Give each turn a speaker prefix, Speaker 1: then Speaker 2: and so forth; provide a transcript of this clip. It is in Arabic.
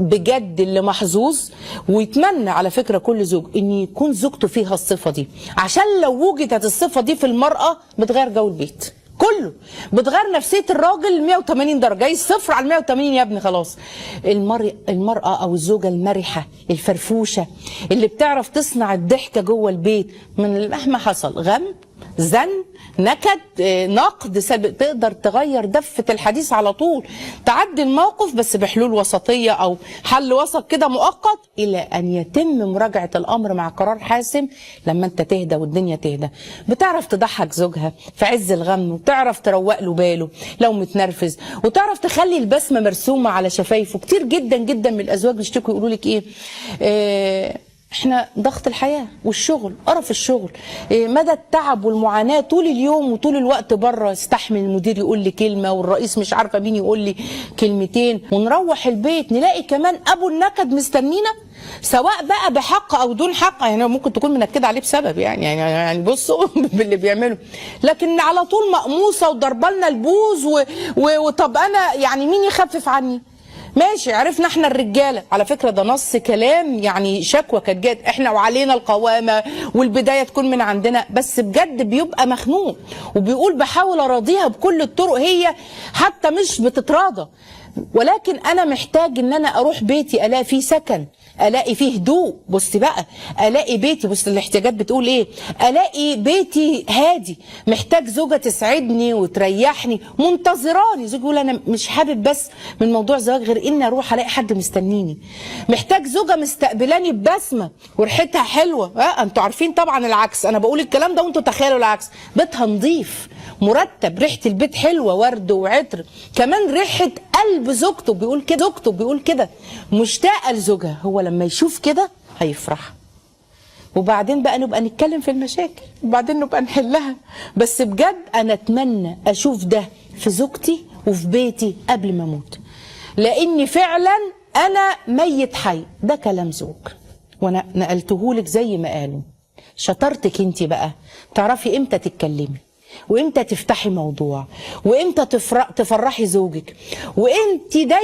Speaker 1: بجد اللي محظوظ ويتمنى على فكرة كل زوج ان يكون زوجته فيها الصفة دي، عشان لو وجدت الصفة دي في المرأة بتغير جو البيت كله، بتغير نفسية الراجل 180 درجة، جاي الصفر على 180 يا ابني خلاص. المرأة او الزوجة المرحة الفرفوشة اللي بتعرف تصنع الضحكة جوه البيت من مهما حصل، غم، زن، نكد، نقد سلبي، تقدر تغير دفة الحديث على طول، تعدي الموقف بس بحلول وسطية او حل وسط كده مؤقت، الى ان يتم مراجعة الامر مع قرار حاسم لما انت تهدى والدنيا تهدى. بتعرف تضحك زوجها في عز الغم، وتعرف تروق له باله لو متنرفز، وتعرف تخلي البسمة مرسومة على شفايفه. كتير جدا جدا من الازواج بيشتكوا يقولوا لك ايه احنا ضغط الحياه والشغل، قرف الشغل، مدى التعب والمعاناه طول اليوم وطول الوقت بره، استحمل المدير يقول لي كلمه والرئيس مش عارفه مين يقول لي كلمتين، ونروح البيت نلاقي كمان ابو النكد مستنينا، سواء بقى بحق او دون حق، يعني ممكن تكون منكده عليه بسبب يعني بصوا باللي بيعمله، لكن على طول مقموصه وضربالنا البوز وطب انا يعني مين يخفف عني؟ ماشي، عرفنا احنا الرجاله، على فكره ده نص كلام، يعني شكوى كانت جت احنا وعلينا القوامه والبدايه تكون من عندنا، بس بجد بيبقى مخنوق وبيقول بحاول اراضيها بكل الطرق، هي حتى مش بتتراضى، ولكن انا محتاج ان انا اروح بيتي الاقي فيه سكن، الاقي فيه هدوء. بص بقى، الاقي بيتي، بص الاحتياجات بتقول ايه، الاقي بيتي هادي، محتاج زوجة تسعدني وتريحني، منتظراني. زوجي يقول انا مش حابب بس من موضوع زواج غير اني اروح الاقي حد مستنيني، محتاج زوجة مستقبلاني ببسمة وريحتها حلوه. انتوا عارفين طبعا العكس، انا بقول الكلام ده وانتوا تخيلوا العكس، بيتها نظيف مرتب، ريحه البيت حلوه، ورد وعطر، كمان ريحه قلب زوجته بيقول كده، زوجته بيقول كده مشتاقه لزوجها، هو لما يشوف كده هيفرح. وبعدين بقى نبقى نتكلم في المشاكل وبعدين نبقى نحلها، بس بجد انا اتمنى اشوف ده في زوجتي وفي بيتي قبل ما اموت، لاني فعلا انا ميت حي. ده كلام زوج وانا نقلتهولك زي ما قالوا. شطارتك انت بقى تعرفي امتى تتكلمي وامتى تفتحي موضوع وامتى تفرحي زوجك، وانت دايما